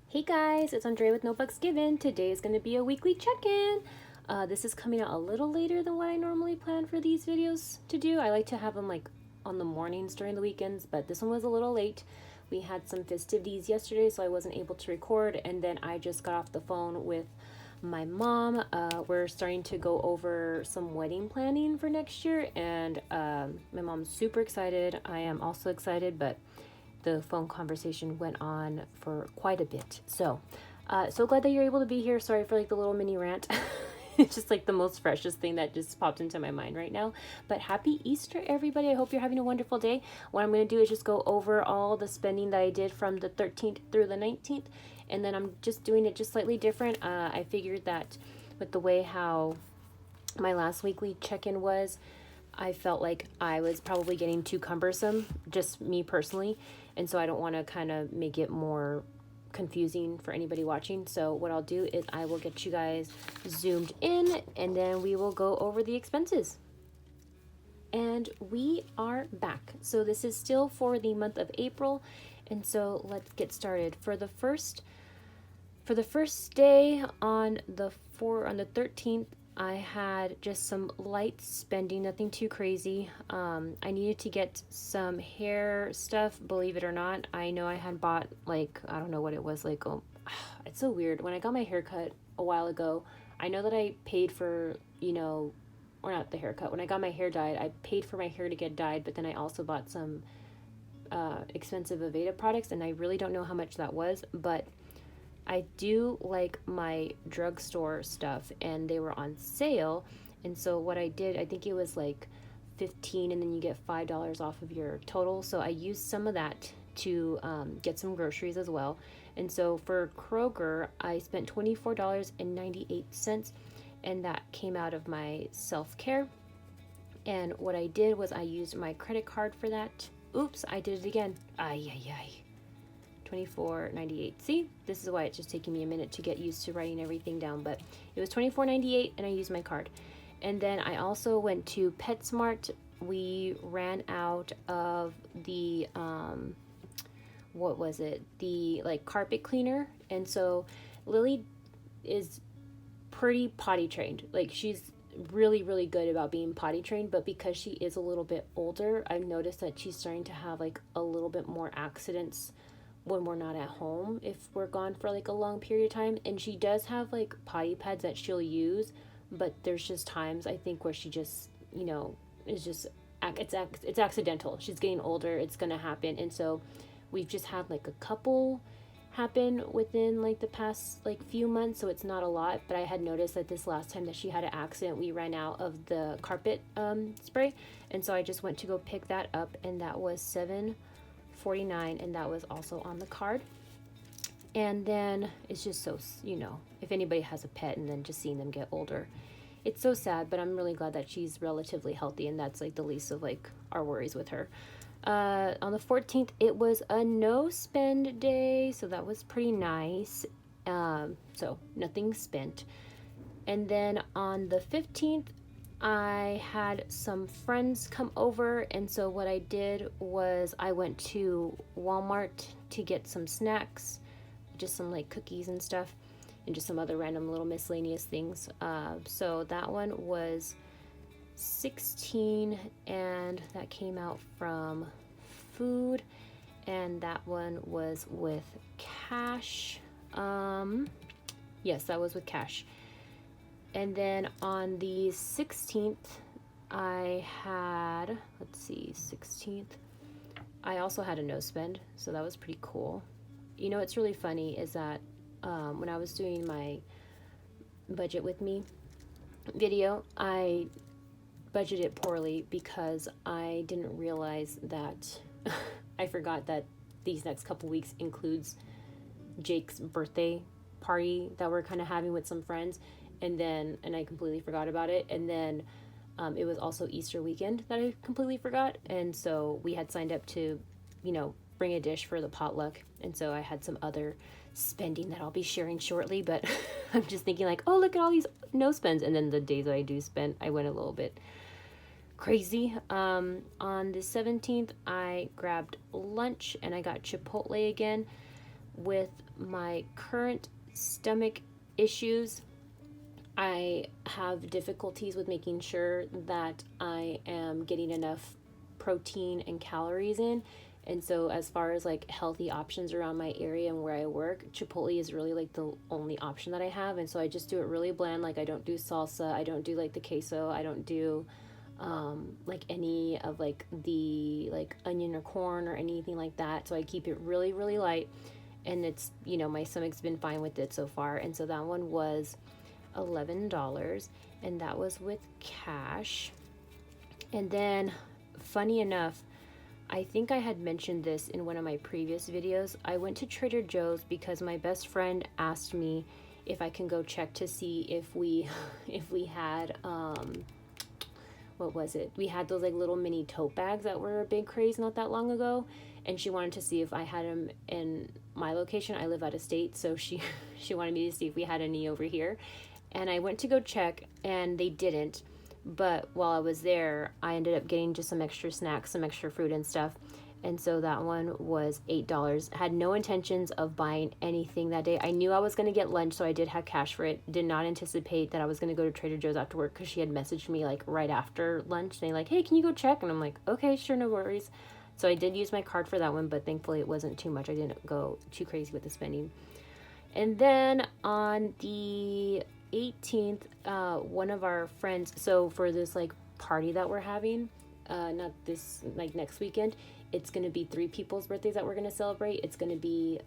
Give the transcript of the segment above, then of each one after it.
Hey guys, it's Andrea with No Bucks Given. Today is going to be a weekly check-in. This is coming out a little later than what I normally plan for these videos to do. I like to have them like on the mornings during the weekends, but this one was a little late. We had some festivities yesterday, so I wasn't able to record, and then I just got off the phone with my mom. We're starting to go over some wedding planning for next year, and my mom's super excited. I am also excited, but the phone conversation went on for quite a bit. So glad that you're able to be here. Sorry for like the little mini rant. It's just like the most freshest thing that just popped into my mind right now. But happy Easter, everybody. I hope you're having a wonderful day. What I'm going to do is just go over all the spending that I did from the 13th through the 19th. And then I'm just doing it just slightly different. I figured that with the way how my last weekly check-in was, I felt like I was probably getting too cumbersome, just me personally. And so I don't want to kind of make it more confusing for anybody watching. So what I'll do is I will get you guys zoomed in and then we will go over the expenses. And we are back. So this is still for the month of April. And so let's get started. For the first day on the 13th, I had just some light spending, nothing too crazy. I needed to get some hair stuff, believe it or not. I know I had bought like, I don't know what it was, like, it's so weird. When I got my haircut a while ago, I know that I paid for, or not the haircut. When I got my hair dyed, I paid for my hair to get dyed, but then I also bought some expensive Aveda products, and I really don't know how much that was, but I do like my drugstore stuff, and they were on sale. And so what I did, I think it was like $15 and then you get $5 off of your total. So I used some of that to get some groceries as well. And so for Kroger, I spent $24.98, and that came out of my self-care. And what I did was I used my credit card for that. Oops, I did it again. Ay, ay, ay. $24.98. See, this is why it's just taking me a minute to get used to writing everything down, but it was $24.98 and I used my card. And then I also went to PetSmart. We ran out of the what was it, the like carpet cleaner. And so Lily is pretty potty trained. Like, she's really good about being potty trained, but because she is a little bit older, I've noticed that she's starting to have like a little bit more accidents when we're not at home, if we're gone for like a long period of time. And she does have like potty pads that she'll use, but there's just times I think where she just, is just, it's accidental. She's getting older, it's gonna happen. And so we've just had like a couple happen within like the past like few months, so it's not a lot. But I had noticed that this last time that she had an accident, we ran out of the carpet spray, and so I just went to go pick that up, and that was $7.49, and that was also on the card. And then it's just so, if anybody has a pet and then just seeing them get older, it's so sad. But I'm really glad that she's relatively healthy, and that's like the least of like our worries with her. On the 14th, it was a no spend day, so that was pretty nice. So nothing spent. And then on the 15th, I had some friends come over, and so what I did was I went to Walmart to get some snacks, just some like cookies and stuff, and just some other random little miscellaneous things. So that one was $16, and that came out from food, and that one was with cash. Yes, that was with cash. And then on the 16th, I had, 16th, I also had a no spend, so that was pretty cool. What's really funny is that when I was doing my budget with me video, I budgeted poorly because I didn't realize that I forgot that these next couple weeks includes Jake's birthday party that we're kind of having with some friends, and I completely forgot about it. And then it was also Easter weekend that I completely forgot, and so we had signed up to bring a dish for the potluck, and so I had some other spending that I'll be sharing shortly. But I'm just thinking like, oh, look at all these no spends, and then the days that I do spend, I went a little bit crazy. On the 17th, I grabbed lunch and I got Chipotle again. with my current stomach issues, I have difficulties with making sure that I am getting enough protein and calories in. And so as far as like healthy options around my area and where I work, Chipotle is really like the only option that I have. And so I just do it really bland. Like I don't do salsa, I don't do like the queso, I don't do like any of like the like onion or corn or anything like that. So I keep it really, really light. And it's, my stomach's been fine with it so far. And so that one was $11, and that was with cash. And then, funny enough, I think I had mentioned this in one of my previous videos. I went to Trader Joe's because my best friend asked me if I can go check to see if we had what was it? We had those like little mini tote bags that were a big craze not that long ago, and she wanted to see if I had them in my location. I live out of state, so she wanted me to see if we had any over here. And I went to go check, and they didn't. But while I was there, I ended up getting just some extra snacks, some extra fruit and stuff. And so that one was $8. Had no intentions of buying anything that day. I knew I was going to get lunch, so I did have cash for it. Did not anticipate that I was going to go to Trader Joe's after work, because she had messaged me like right after lunch saying like, hey, can you go check? And I'm like, okay, sure, no worries. So I did use my card for that one, but thankfully it wasn't too much. I didn't go too crazy with the spending. And then on the 18th, one of our friends, so for this like party that we're having, not this like next weekend, it's going to be 3 people's birthdays that we're going to celebrate. It's going to be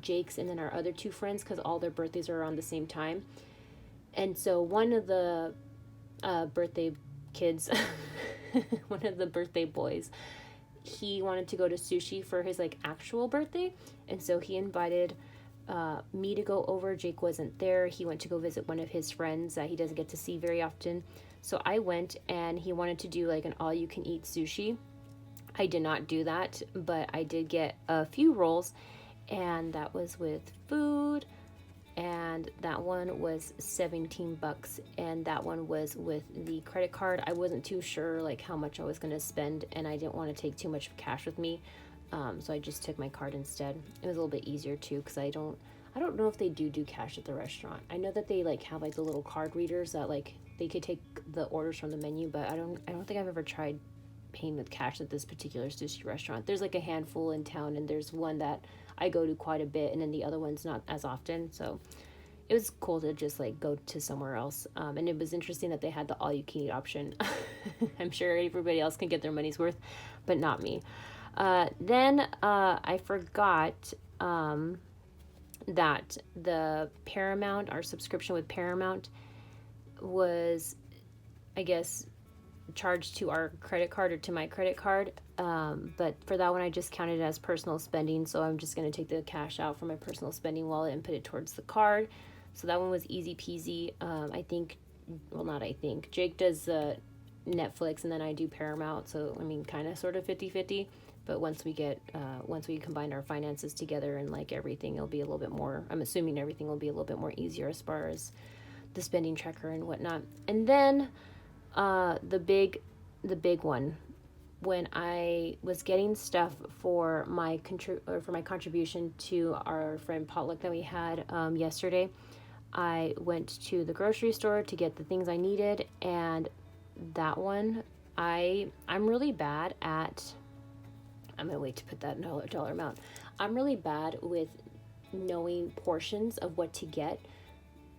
Jake's and then our other 2 friends, because all their birthdays are around the same time. And so one of the birthday kids, one of the birthday boys, he wanted to go to sushi for his like actual birthday, and so he invited me to go over. Jake wasn't there. He went to go visit one of his friends that he doesn't get to see very often. So I went, and he wanted to do like an all-you-can-eat sushi. I did not do that, but I did get a few rolls, and that was with food, and that one was $17, and that one was with the credit card. I wasn't too sure like how much I was going to spend, and I didn't want to take too much cash with me. So I just took my card instead. It was a little bit easier too, because I don't know if they do cash at the restaurant. I know that they like have like the little card readers that like they could take the orders from the menu, but I don't think I've ever tried paying with cash at this particular sushi restaurant. There's like a handful in town, and there's one that I go to quite a bit, and then the other one's not as often. So it was cool to just like go to somewhere else. And it was interesting that they had the all-you-can-eat option. I'm sure everybody else can get their money's worth, but not me. Then I forgot that the Paramount, our subscription with Paramount, was, I guess, charged to our credit card or to my credit card. But for that one, I just counted it as personal spending. So I'm just going to take the cash out from my personal spending wallet and put it towards the card. So that one was easy peasy. Jake does Netflix, and then I do Paramount. So, I mean, kind of sort of 50-50. But once we combine our finances together and like everything, it'll be a little bit more, I'm assuming everything will be a little bit more easier as far as the spending tracker and whatnot. And then the big one, when I was getting stuff for my contribution to our friend potluck that we had yesterday, I went to the grocery store to get the things I needed, and that one, I'm really bad at, I'm gonna wait to put that in dollar amount. I'm really bad with knowing portions of what to get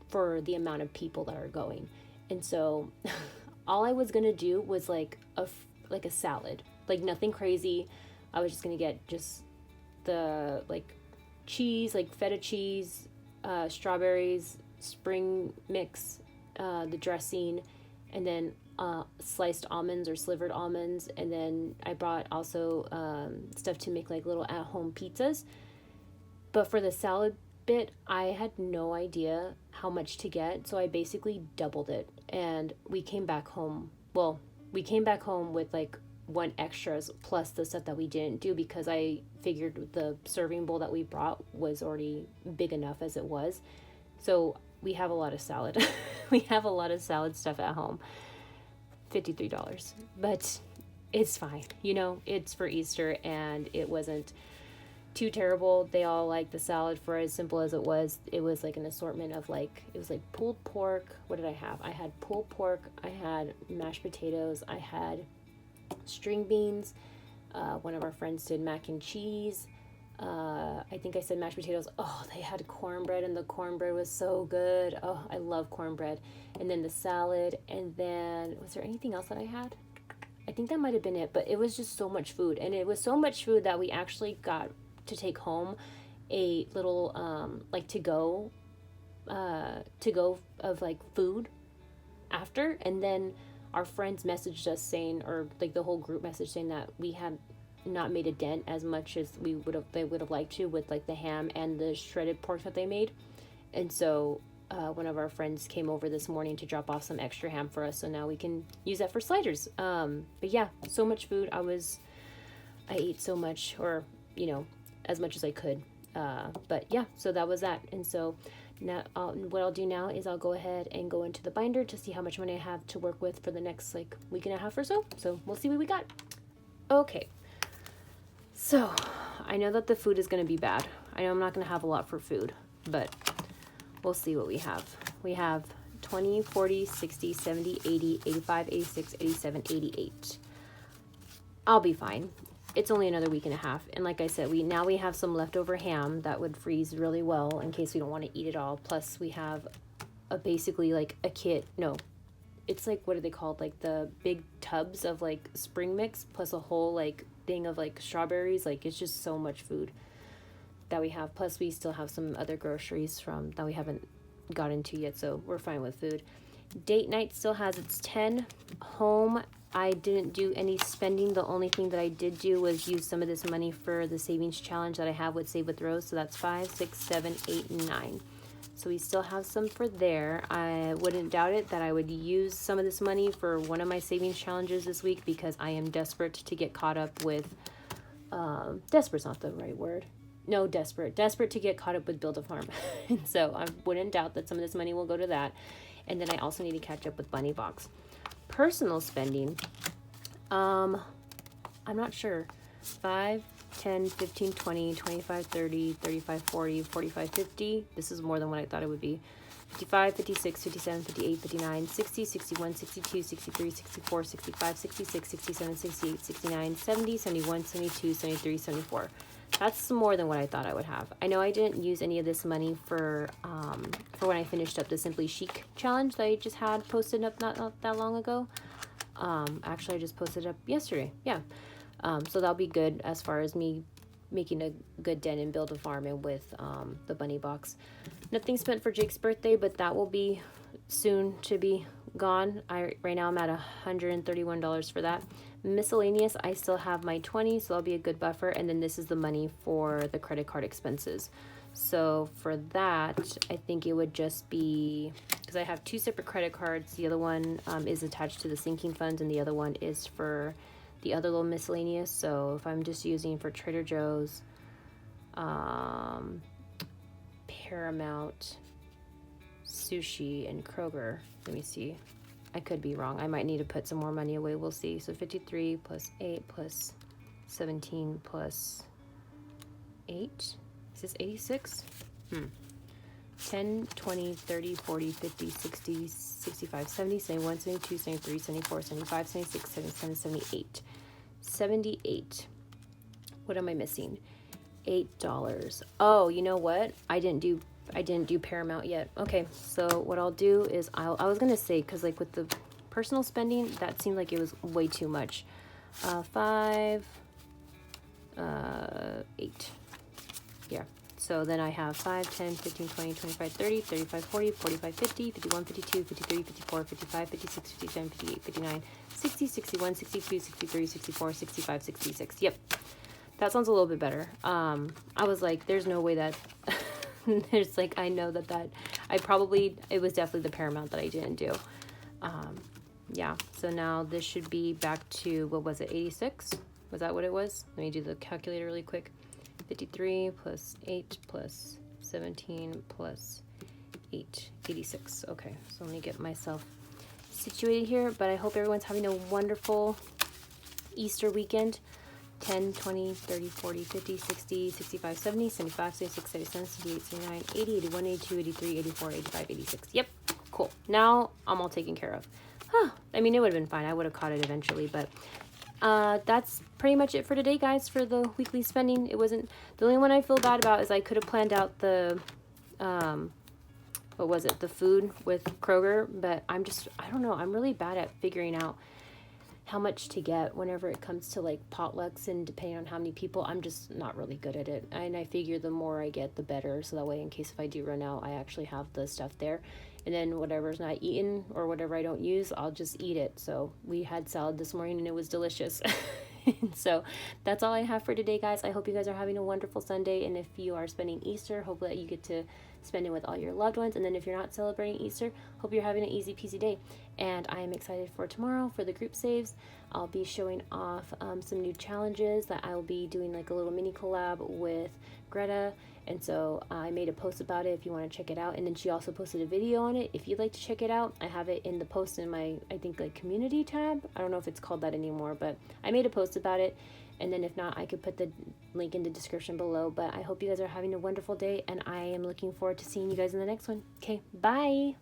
for the amount of people that are going. And so all I was gonna do was like a salad, like nothing crazy. I was just gonna get just the like cheese, like feta cheese, strawberries, spring mix, the dressing, and then sliced almonds or slivered almonds. And then I brought also stuff to make like little at-home pizzas. But for the salad bit, I had no idea how much to get, so I basically doubled it. And we came back home with like one extras plus the stuff that we didn't do, because I figured the serving bowl that we brought was already big enough as it was. So we have a lot of salad. We have a lot of salad stuff at home. $53, but it's fine. It's for Easter, and it wasn't too terrible. They all liked the salad for as simple as it was. It was like an assortment of like, it was like pulled pork. What did I have? I had pulled pork. I had mashed potatoes. I had string beans. One of our friends did mac and cheese. I think I said mashed potatoes. Oh, they had cornbread, and the cornbread was so good. Oh, I love cornbread. And then the salad. And then, was there anything else that I had? I think that might have been it, but it was just so much food. And it was so much food that we actually got to take home a little, like to go of like food after. And then our friends messaged us saying, or like the whole group message saying that we had not made a dent as much as they would have liked to with like the ham and the shredded pork that they made. And so one of our friends came over this morning to drop off some extra ham for us, so now we can use that for sliders. But yeah, so much food. I ate so much, or as much as I could. But yeah, so that was that. And so now what I'll do now is I'll go ahead and go into the binder to see how much money I have to work with for the next like week and a half or so. So we'll see what we got. Okay. So, I know that the food is going to be bad. I know I'm not going to have a lot for food, but we'll see what we have. We have 20, 40, 60, 70, 80, 85, 86, 87, 88. I'll be fine. It's only another week and a half. And like I said, we have some leftover ham that would freeze really well in case we don't want to eat it all. Plus we have basically like a kit. No, it's like, what are they called? Like the big tubs of like spring mix plus a whole like thing of like strawberries. Like it's just so much food that we have. Plus we still have some other groceries from that we haven't got into yet, so we're fine with food. Date night still has its 10. Home, I didn't do any spending. The only thing that I did do was use some of this money for the savings challenge that I have with Save with Rose. So that's 5, 6, 7, 8, and 9. So we still have some for there. I wouldn't doubt it that I would use some of this money for one of my savings challenges this week because I am desperate to get caught up with, desperate's not the right word. No, desperate to get caught up with Build a Farm. And so I wouldn't doubt that some of this money will go to that. And then I also need to catch up with Bunny Box. Personal spending, I'm not sure. 5, 10, 15, 20, 25, 30, 35, 40, 45, 50. This is more than what I thought it would be. 55, 56, 57, 58, 59, 60, 61, 62, 63, 64, 65, 66, 67, 68, 69, 70, 71, 72, 73, 74. That's more than what I thought I would have. I know I didn't use any of this money for when I finished up the Simply Chic challenge that I just had posted up not that long ago. Actually, I just posted up yesterday. Yeah. So that'll be good as far as me making a good dent in Build a Farm and with the Bunny Box. Nothing spent for Jake's birthday, but that will be soon to be gone. Right now I'm at $131 for that. Miscellaneous, I still have my 20, so that'll be a good buffer. And then this is the money for the credit card expenses. So for that, I think it would just be, because I have 2 separate credit cards. The other one is attached to the sinking funds, and the other one is for the other little miscellaneous. So if I'm just using for Trader Joe's, Paramount, Sushi, and Kroger, let me see. I could be wrong. I might need to put some more money away. We'll see. So 53 plus 8 plus 17 plus 8. Is this 86? 10, 20, 30, 40, 50, 60, 65, 70, 71, 72, 73, 74, 75, 76, 77, 78. 78. What am I missing? $8. Oh, you know what? I didn't do Paramount yet. Okay, so what I'll do is I was gonna say, because like with the personal spending, that seemed like it was way too much. 5, 8. Yeah. So then I have 5, 10, 15, 20, 25, 30, 35, 40, 45, 50, 51, 52, 53, 54, 55, 56, 57, 58, 59, 60, 61, 62, 63, 64, 65, 66. Yep. That sounds a little bit better. I was like, there's no way that there's like, I know that it was definitely the Paramount that I didn't do. Yeah. So now this should be back to, what was it? 86? Was that what it was? Let me do the calculator really quick. 53 plus 8 plus 17 plus 8, 86. Okay, so let me get myself situated here, but I hope everyone's having a wonderful Easter weekend. 10, 20, 30, 40, 50, 60, 65, 70, 75, 76, 77, 78, 79, 80, 81, 82, 83, 84, 85, 86. Yep, cool. Now I'm all taken care of. I mean, it would have been fine. I would have caught it eventually, but that's pretty much it for today, guys, for the weekly spending. It wasn't, the only one I feel bad about is I could have planned out the, what was it, the food with Kroger, but I don't know, I'm really bad at figuring out how much to get whenever it comes to like potlucks, and depending on how many people, I'm just not really good at it. And I figure the more I get, the better, so that way in case if I do run out, I actually have the stuff there. And then whatever's not eaten or whatever I don't use, I'll just eat it. So we had salad this morning and it was delicious. So that's all I have for today, guys. I hope you guys are having a wonderful Sunday, and if you are spending Easter, hope that you get to spend it with all your loved ones. And then if you're not celebrating Easter, hope you're having an easy peasy day. And I am excited for tomorrow for the group saves. I'll be showing off some new challenges that I will be doing, like a little mini collab with Greta. And so I made a post about it if you want to check it out. And then she also posted a video on it if you'd like to check it out. I have it in the post in my, I think, like community tab. I don't know if it's called that anymore, but I made a post about it. And then if not, I could put the link in the description below. But I hope you guys are having a wonderful day, and I am looking forward to seeing you guys in the next one. Okay, bye.